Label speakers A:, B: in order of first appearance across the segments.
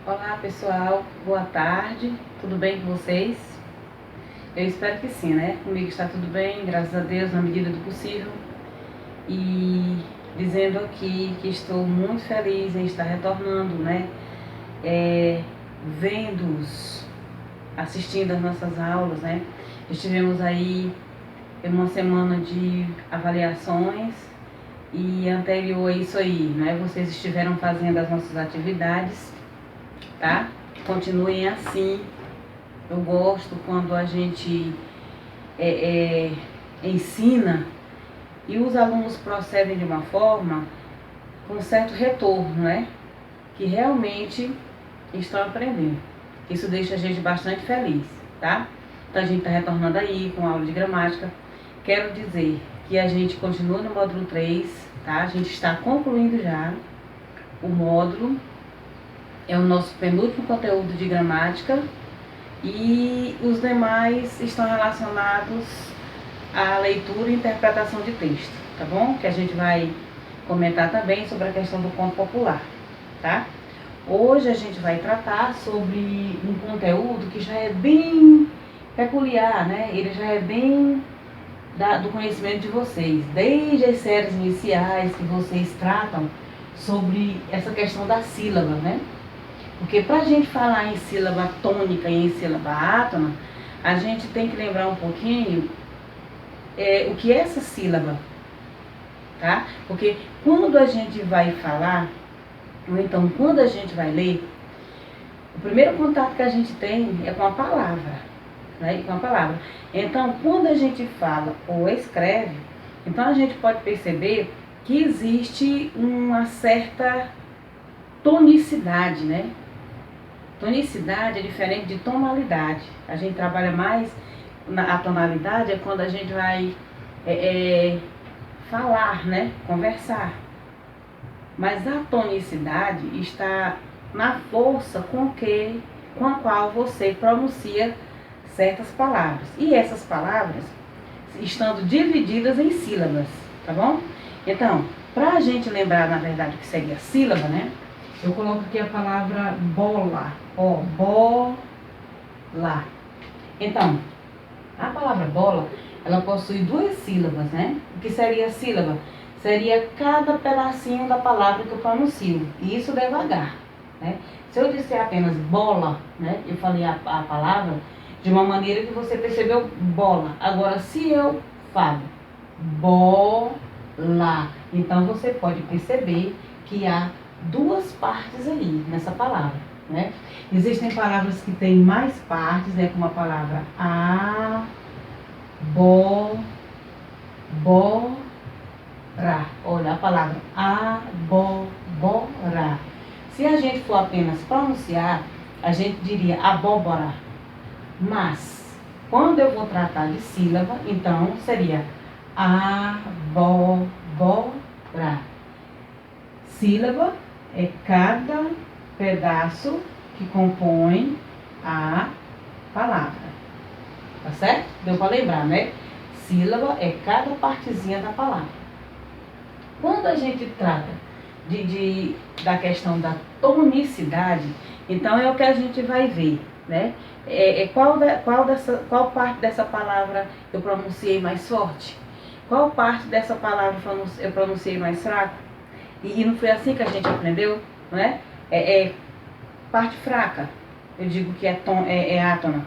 A: Olá pessoal, boa tarde, tudo bem com vocês? Eu espero que sim, né? Comigo está tudo bem, graças a Deus, na medida do possível. E dizendo aqui que estou muito feliz em estar retornando, né? Vendo-os, assistindo às nossas aulas, né? Estivemos aí em uma semana de avaliações e anterior a isso aí, né? Vocês estiveram fazendo as nossas atividades, tá? Continuem assim. Eu gosto quando a gente ensina e os alunos procedem de uma forma com certo retorno, né? Que realmente estão aprendendo. Isso deixa a gente bastante feliz, tá? Então a gente está retornando aí com a aula de gramática. Quero dizer que a gente continua no módulo 3, tá? A gente está concluindo já o módulo. É o nosso penúltimo conteúdo de gramática. E os demais estão relacionados à leitura e interpretação de texto, tá bom? Que a gente vai comentar também sobre a questão do conto popular, tá? Hoje a gente vai tratar sobre um conteúdo que já é bem peculiar, né? Ele já é bem do conhecimento de vocês, desde as séries iniciais que vocês tratam sobre essa questão da sílaba, né? Porque para a gente falar em sílaba tônica e em sílaba átona, a gente tem que lembrar um pouquinho o que é essa sílaba, tá? Porque quando a gente vai falar, ou então quando a gente vai ler, o primeiro contato que a gente tem é com a palavra, né? Com a palavra. Então, quando a gente fala ou escreve, então a gente pode perceber que existe uma certa tonicidade, né? Tonicidade é diferente de tonalidade. A gente trabalha mais a tonalidade é quando a gente vai falar, né? Conversar. Mas a tonicidade está na força com a qual você pronuncia certas palavras. E essas palavras estando divididas em sílabas, tá bom? Então, para a gente lembrar, na verdade, o que seria a sílaba, né? Eu coloco aqui a palavra bola, ó, bola. Então, a palavra bola, ela possui duas sílabas, né? O que seria a sílaba? Seria cada pedacinho da palavra que eu pronuncio, e isso devagar, né? Se eu disser apenas bola, né? Eu falei a palavra de uma maneira que você percebeu bola. Agora, se eu falo bola, então você pode perceber que há duas partes aí nessa palavra, né? Existem palavras que têm mais partes, né? Como a palavra abóbora. Olha a palavra abóbora. Se a gente for apenas pronunciar, a gente diria abóbora. Mas, quando eu vou tratar de sílaba, então seria abóbora. Sílaba é cada pedaço que compõe a palavra. Tá certo? Deu para lembrar, né? Sílaba é cada partezinha da palavra. Quando a gente trata da questão da tonicidade, então é o que a gente vai ver, né? Qual parte dessa palavra eu pronunciei mais forte? Qual parte dessa palavra eu pronunciei mais fraco? E não foi assim que a gente aprendeu, não é? Parte fraca, eu digo que é átona.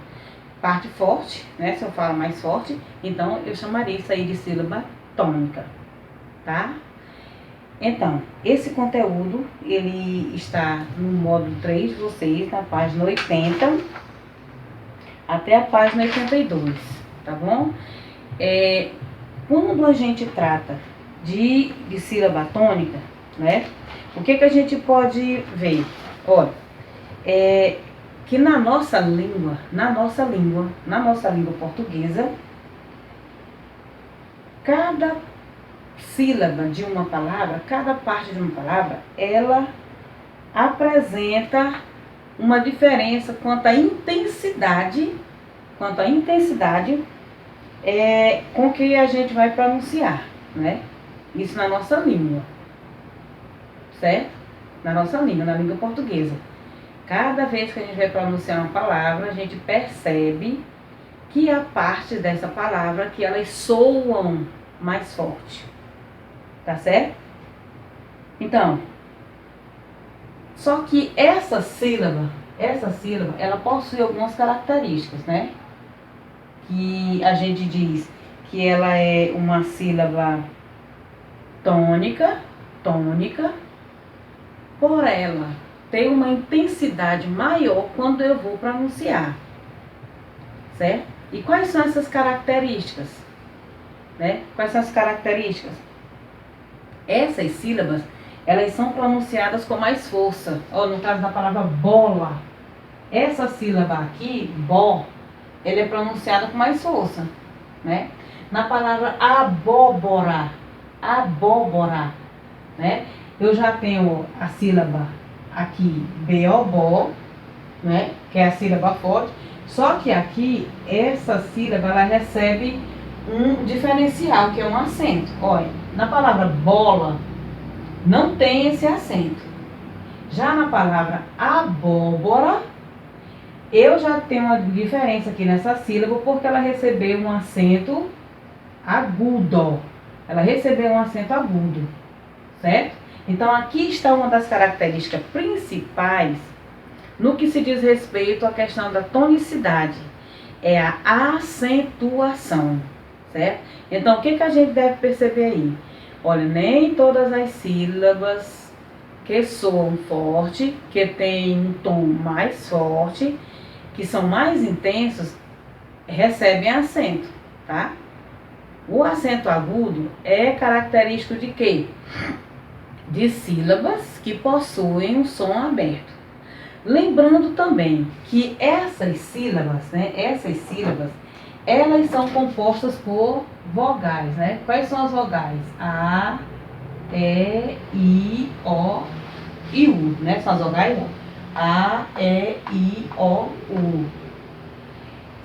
A: Parte forte, né? Se eu falo mais forte, então eu chamaria isso aí de sílaba tônica, tá? Então, esse conteúdo, ele está no módulo 3 de vocês, na página 80 até a página 82, tá bom? Quando a gente trata de sílaba tônica, né? O que a gente pode ver? Olha, que na nossa língua portuguesa, cada sílaba de uma palavra, cada parte de uma palavra, ela apresenta uma diferença quanto à intensidade com que a gente vai pronunciar, né? Isso na nossa língua, certo? Na nossa língua, na língua portuguesa. Cada vez que a gente vai pronunciar uma palavra, a gente percebe que a parte dessa palavra que elas soam mais forte. Tá certo? Então, só que essa sílaba, ela possui algumas características, né? Que a gente diz que ela é uma sílaba tônica, por ela ter uma intensidade maior quando eu vou pronunciar, certo? E quais são essas características? Né? Quais são as características? Essas sílabas, elas são pronunciadas com mais força. Ó, no caso da palavra bola, essa sílaba aqui, bo, ela é pronunciada com mais força, né? Na palavra abóbora, né? Eu já tenho a sílaba aqui, bo, né? Que é a sílaba forte. Só que aqui, essa sílaba, ela recebe um diferencial, que é um acento. Olha, na palavra bola, não tem esse acento. Já na palavra abóbora, eu já tenho uma diferença aqui nessa sílaba, porque ela recebeu um acento agudo. Ela recebeu um acento agudo, certo? Então, aqui está uma das características principais no que se diz respeito à questão da tonicidade. É a acentuação, certo? Então, o que a gente deve perceber aí? Olha, nem todas as sílabas que soam forte, que tem um tom mais forte, que são mais intensos, recebem acento, tá? O acento agudo é característico de quê? De sílabas que possuem um som aberto. Lembrando também que essas sílabas, elas são compostas por vogais, né? Quais são as vogais? A, E, I, O e U, né? São as vogais? A, E, I, O, U.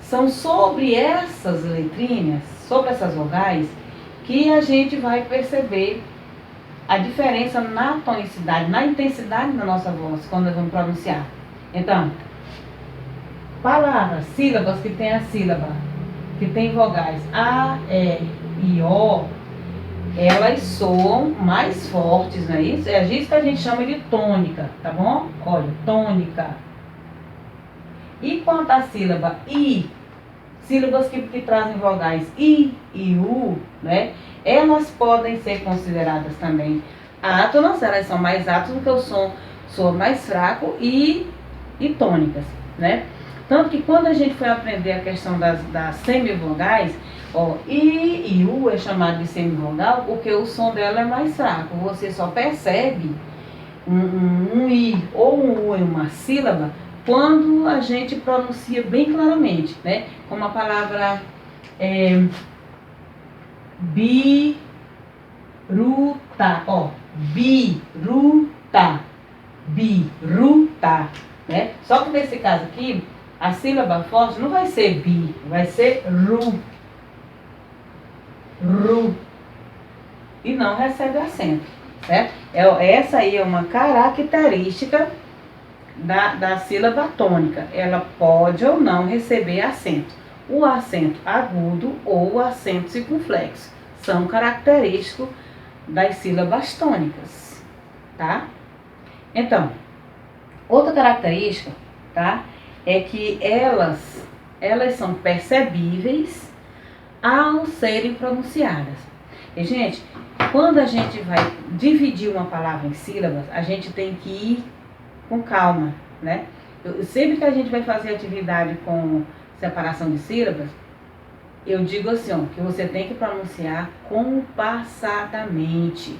A: São sobre essas letrinhas, sobre essas vogais, que a gente vai perceber a diferença na tonicidade, na intensidade da nossa voz, quando nós vamos pronunciar. Então, palavras, sílabas que tem a sílaba, que tem vogais A, E, I, O, elas soam mais fortes, não é isso? É isso que a gente chama de tônica, tá bom? Olha, tônica. E quanto à sílaba I, sílabas que trazem vogais I e U, né? Elas podem ser consideradas também átonas, elas são mais átonas porque o som soa mais fraco e tônicas, né? Tanto que quando a gente foi aprender a questão das semivogais, ó, I e U é chamado de semivogal porque o som dela é mais fraco. Você só percebe um I ou um U em uma sílaba quando a gente pronuncia bem claramente, né? Como a palavra biruta, ó, biruta, né? Só que nesse caso aqui, a sílaba forte não vai ser bi, vai ser ru, e não recebe acento, certo? Essa aí é uma característica da sílaba tônica. Ela pode ou não receber acento. O acento agudo ou o acento circunflexo são característicos das sílabas tônicas, tá? Então, outra característica, tá, é que elas são percebíveis ao serem pronunciadas. E, gente, quando a gente vai dividir uma palavra em sílabas, a gente tem que ir com calma, né? Sempre que a gente vai fazer atividade com separação de sílabas, eu digo assim, ó, que você tem que pronunciar compassadamente.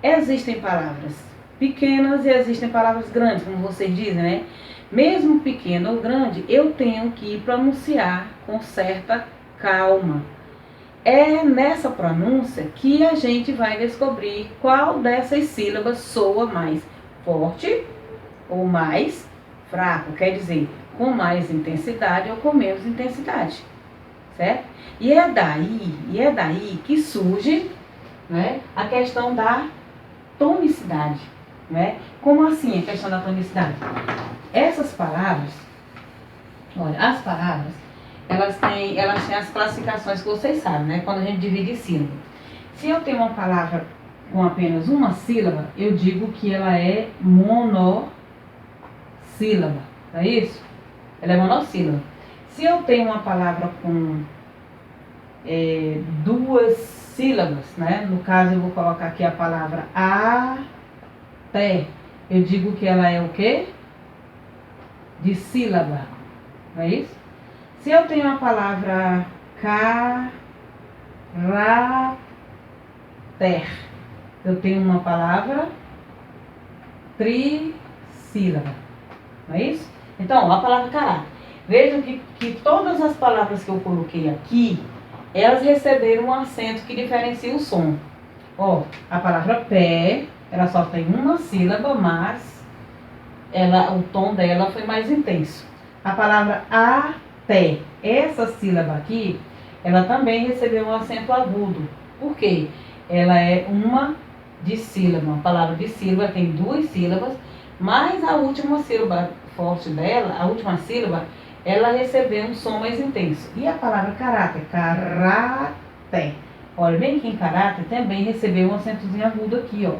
A: Existem palavras pequenas e existem palavras grandes, como vocês dizem, né? Mesmo pequeno ou grande, eu tenho que pronunciar com certa calma. É nessa pronúncia que a gente vai descobrir qual dessas sílabas soa mais forte ou mais fraco, quer dizer, com mais intensidade ou com menos intensidade, certo? E é daí que surge, né, a questão da tonicidade, né? Como assim a questão da tonicidade? essas palavras, olha, as palavras, elas têm as classificações que vocês sabem, né? Quando a gente divide em sílaba. Se eu tenho uma palavra com apenas uma sílaba, eu digo que ela é monossílaba, não é isso? Ela é monossílaba. Se eu tenho uma palavra com duas sílabas, né? No caso eu vou colocar aqui a palavra até, eu digo que ela é o quê? De sílaba, não é isso? Se eu tenho a palavra caráter, eu tenho uma palavra trissílaba, não é isso? Então, a palavra caráter. Vejam que todas as palavras que eu coloquei aqui, elas receberam um acento que diferencia o som. Ó, a palavra pé, ela só tem uma sílaba, mas o tom dela foi mais intenso. A palavra até, essa sílaba aqui, ela também recebeu um acento agudo. Por quê? Ela é uma dissílaba. Uma palavra dissílaba tem duas sílabas, mas a última sílaba forte dela, a última sílaba, ela recebeu um som mais intenso. E a palavra caráter, caráter. Olha, bem que em caráter também recebeu um acentozinho agudo aqui, ó.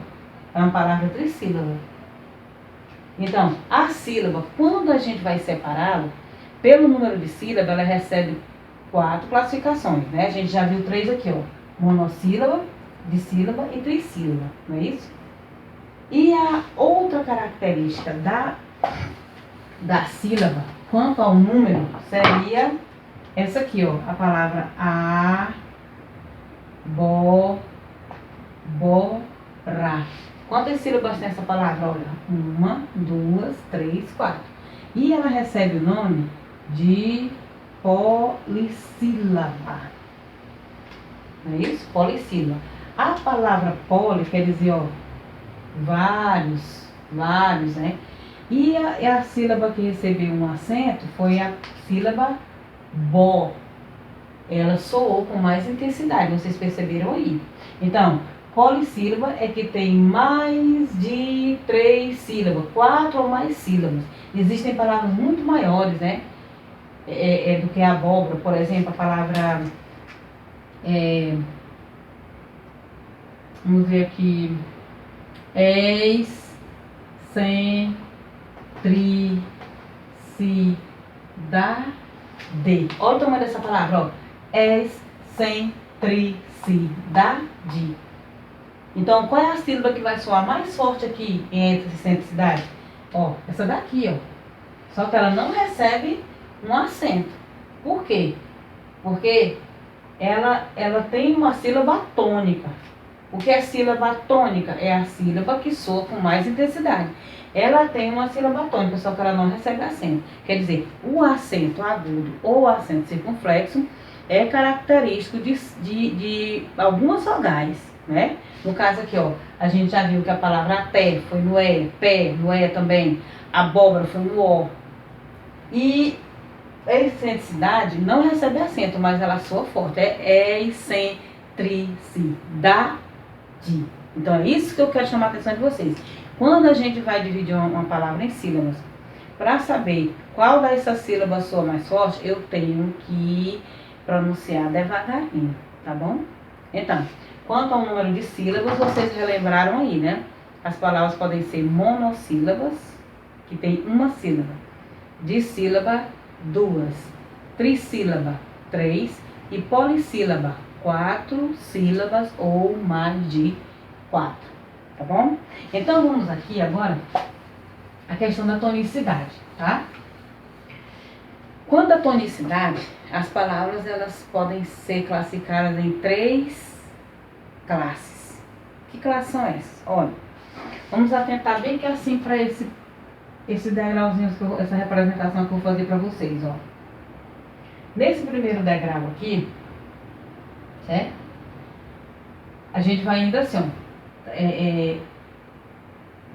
A: É uma palavra trissílaba. Então, a sílaba, quando a gente vai separá-la, pelo número de sílaba, ela recebe 4 classificações, né? A gente já viu 3 aqui, ó. Monossílaba, dissílaba e trissílaba, não é isso? E a outra característica da sílaba, quanto ao número, seria essa aqui, ó. A palavra abóbora. Quantas sílabas tem essa palavra? Olha, 1, 2, 3, 4. E ela recebe o nome de polissílaba. Não é isso? Polissílaba. A palavra poli quer dizer, ó, vários, né? E a sílaba que recebeu um acento foi a sílaba bó. Ela soou com mais intensidade, vocês perceberam aí. Então, polissílaba é que tem mais de 3 sílabas, 4 ou mais sílabas. Existem palavras muito maiores, né? Do que a abóbora, por exemplo, a palavra... vamos ver aqui. Excentricidade. Olha o tamanho dessa palavra, ó. Excentricidade. Então, qual é a sílaba que vai soar mais forte aqui em excentricidade? Ó, essa daqui, ó. Só que ela não recebe um acento. Por quê? Porque ela tem uma sílaba tônica. O que é sílaba tônica? É a sílaba que soa com mais intensidade. Ela tem uma sílaba tônica, só que ela não recebe acento. Quer dizer, o acento agudo ou acento circunflexo é característico de algumas vogais, né? No caso aqui, ó, a gente já viu que a palavra até foi no E, pé, no E também, abóbora foi no O. E a excentricidade não recebe acento, mas ela soa forte, é excentricidade. Então é isso que eu quero chamar a atenção de vocês. Quando a gente vai dividir uma palavra em sílabas, para saber qual dessas sílabas soa mais forte, eu tenho que pronunciar devagarinho, tá bom? Então, quanto ao número de sílabas, vocês relembraram aí, né? As palavras podem ser monossílabas, que tem uma sílaba, dissílaba, 2, trissílaba, 3 e polissílaba, 4 sílabas ou mais de 4, tá bom? Então vamos aqui agora a questão da tonicidade, tá? Quanto à tonicidade, as palavras elas podem ser classificadas em 3 classes. Que classes são essas? Olha, vamos atentar bem que assim para esse degrauzinho, essa representação que eu vou fazer para vocês, ó. Nesse primeiro degrau aqui, certo? A gente vai indo assim, ó,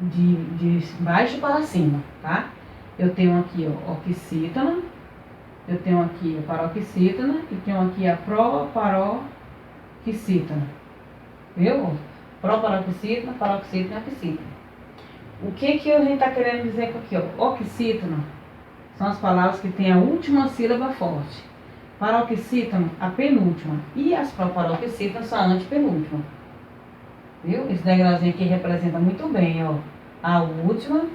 A: de baixo para cima, tá? Eu tenho aqui, ó, oxítona, eu tenho aqui a paroxítona e tenho aqui a proparoxítona, viu? Proparoxítona, paroxítona e oxítona. O que a gente está querendo dizer com aqui, ó? Oxítono são as palavras que têm a última sílaba forte. Paroxítono, a penúltima. E as proparoxítonas são a antepenúltima. Viu? Esse degrauzinho aqui representa muito bem, ó. A última,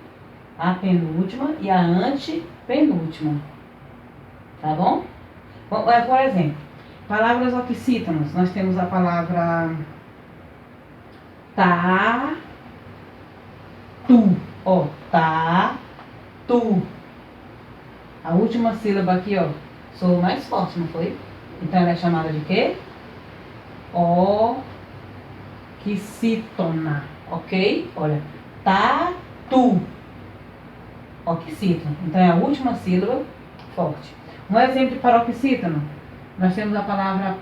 A: a penúltima e a antepenúltima. Tá bom? Por exemplo, palavras oxítonas. Nós temos a palavra tá, tu. Ó, tá, tu. A última sílaba aqui, ó, soou mais forte, não foi? Então ela é chamada de quê? Oxítona, ok? Olha, tá, tu. Oxítono. Então é a última sílaba forte. Um exemplo de paroxítono, nós temos a palavra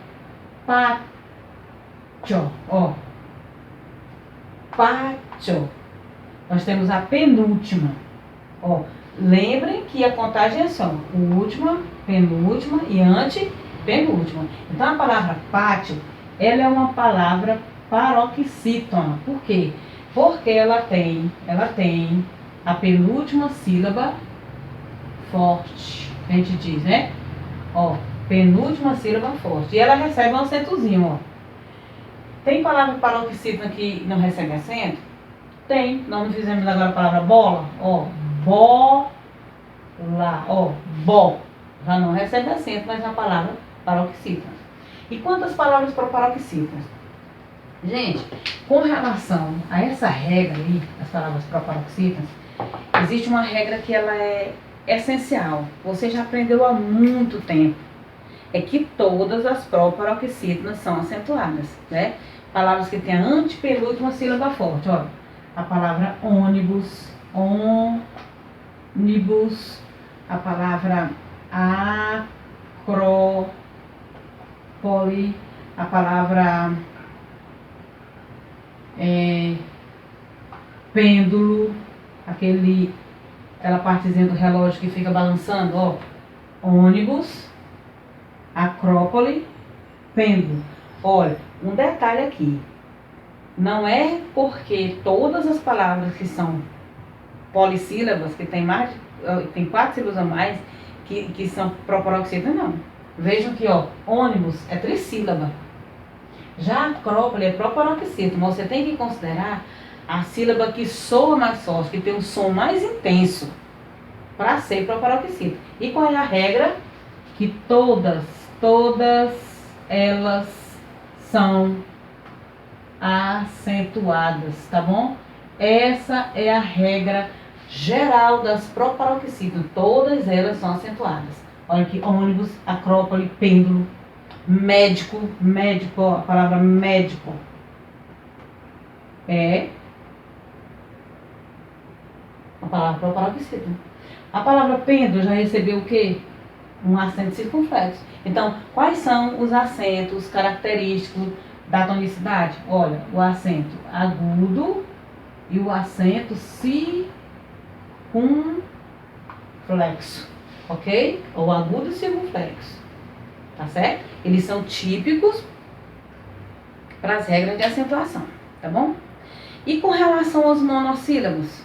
A: pacho, ó. Pacho. Nós temos a penúltima, ó. Lembrem que a contagem é só última, penúltima e antepenúltima. Então a palavra pátio, ela é uma palavra paroxítona. Por quê? Porque ela tem a penúltima sílaba forte. A gente diz, né? Ó, penúltima sílaba forte. E ela recebe um acentozinho, ó. Tem palavra paroxítona que não recebe acento? Tem. Nós não fizemos agora a palavra bola, ó. Bola, ó, bó. Já não recebe acento, mas é uma palavra paroxítona. E quantas palavras para paroxítonas? Gente, com relação a essa regra aí, as palavras paroxítonas, existe uma regra que ela é essencial. Você já aprendeu há muito tempo. É que todas as paroxítonas são acentuadas, né? Palavras que têm a antepenúltima sílaba forte, ó. A palavra ônibus, ônibus, a palavra acrópole, a palavra pêndulo, aquela partezinha do relógio que fica balançando, ó. Ônibus, acrópole, pêndulo. Olha, um detalhe aqui. Não é porque todas as palavras que são polissílabas, que tem 4 sílabas a mais, que são proparoxítonas, não. Vejam que, ó, ônibus é trissílaba. Já acrópole é proparoxítona. Você tem que considerar a sílaba que soa mais forte, que tem um som mais intenso, para ser proparoxítona. E qual é a regra? Que todas elas são acentuadas, tá bom? Essa é a regra geral das proparoxítonas. Todas elas são acentuadas. Olha aqui, ônibus, acrópole, pêndulo, médico, ó, a palavra médico é a palavra proparoxítona. A palavra pêndulo já recebeu o quê? Um acento circunflexo. Então, quais são os acentos característicos da tonicidade? Olha, o acento agudo e o acento circunflexo, ok? Ou agudo e circunflexo, tá certo? Eles são típicos para as regras de acentuação, tá bom? E com relação aos monossílabos?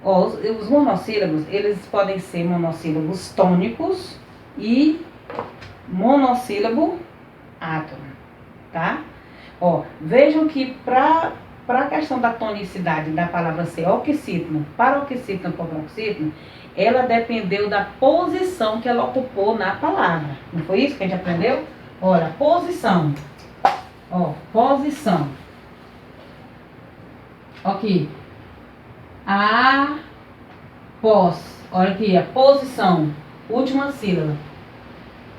A: Ó, os monossílabos, eles podem ser monossílabos tônicos e monossílabo átono, tá? Ó, vejam que para a questão da tonicidade da palavra ser oxítona, paroxítona, proparoxítona, ela dependeu da posição que ela ocupou na palavra. Não foi isso que a gente aprendeu? Olha, posição. Ó, posição. Aqui. Após. Olha aqui, a posição. Última sílaba.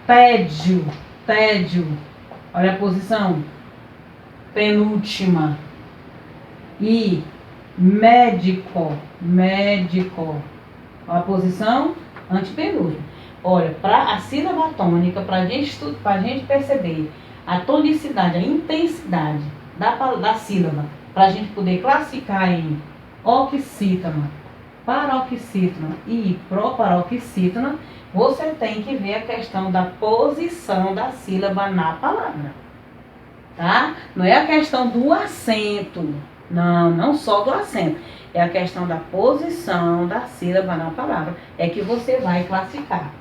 A: Tédio. Olha a posição. Penúltima. E médico. Olha a posição antepenúltima. Olha, para a sílaba tônica, para a gente perceber a tonicidade, a intensidade da sílaba, para a gente poder classificar em oxítona, paroxítona e proparoxítona, você tem que ver a questão da posição da sílaba na palavra, tá? Não é a questão do acento, Não, não só do acento. É a questão da posição da sílaba na palavra. É que você vai classificar.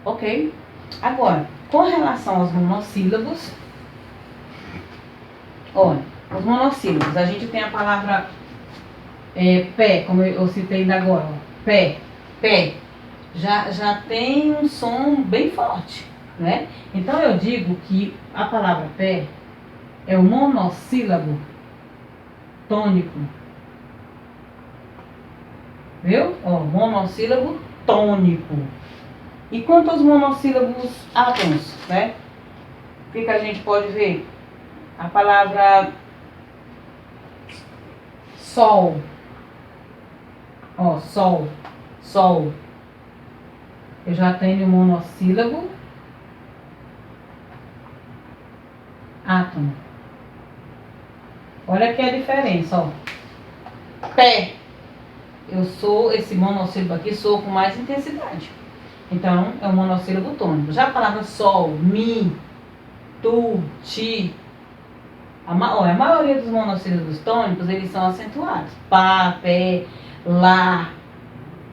A: Ok? Agora, com relação aos monossílabos, olha, os monossílabos, a gente tem a palavra pé, como eu citei ainda agora, ó, pé, pé, já tem um som bem forte, né? Então eu digo que a palavra pé é o monossílabo tônico, viu? Ó, monossílabo tônico. E quanto aos monossílabos átonos, né? O que a gente pode ver? A palavra sol, ó, sol, sol. Eu já tenho monossílabo átono. Olha aqui a diferença, ó. Pé. Eu sou, esse monossílabo aqui, sou com mais intensidade. Então, é um monossílabo tônico. Já a palavra sol, mi, tu, ti. A maioria dos monossílabos tônicos, eles são acentuados. Pá, pé, lá,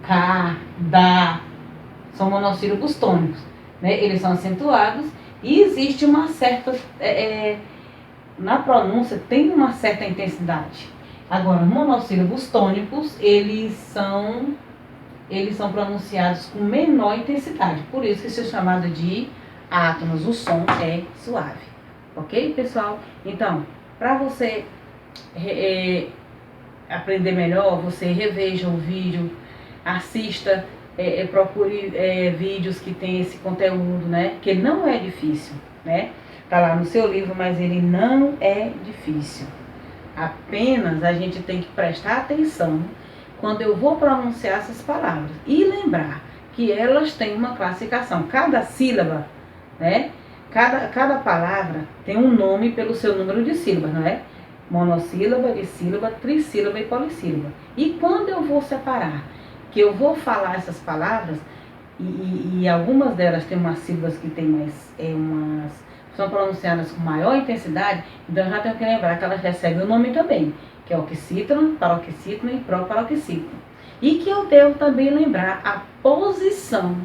A: cá, dá. São monossílabos tônicos, né? Eles são acentuados e existe uma certa... na pronúncia tem uma certa intensidade. Agora, monossílabos tônicos, eles são pronunciados com menor intensidade. Por isso que isso é chamado de átonos. O som é suave. Ok, pessoal? Então, para você aprender melhor, você reveja o vídeo, assista, procure vídeos que tem esse conteúdo, né? Que não é difícil, né? Tá lá no seu livro, mas ele não é difícil. Apenas a gente tem que prestar atenção quando eu vou pronunciar essas palavras e lembrar que elas têm uma classificação. Cada sílaba, né? Cada palavra tem um nome pelo seu número de sílabas, não é? Monossílaba, dissílaba, trissílaba e polissílaba. E quando eu vou separar, que eu vou falar essas palavras, e algumas delas têm umas sílabas que tem mais, são pronunciadas com maior intensidade, então já tenho que lembrar que elas recebem o nome também, que é oxítono, paroxítono e proparoxítono. E que eu devo também lembrar a posição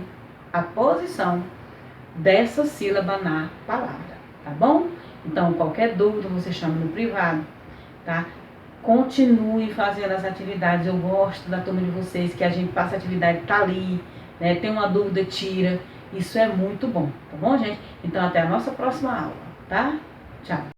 A: dessa sílaba na palavra, tá bom? Então, qualquer dúvida você chama no privado, tá? Continue fazendo as atividades, eu gosto da turma de vocês, que a gente passa a atividade, tá ali, né? Tem uma dúvida, tira, isso é muito bom, tá bom, gente? Então, até a nossa próxima aula, tá? Tchau!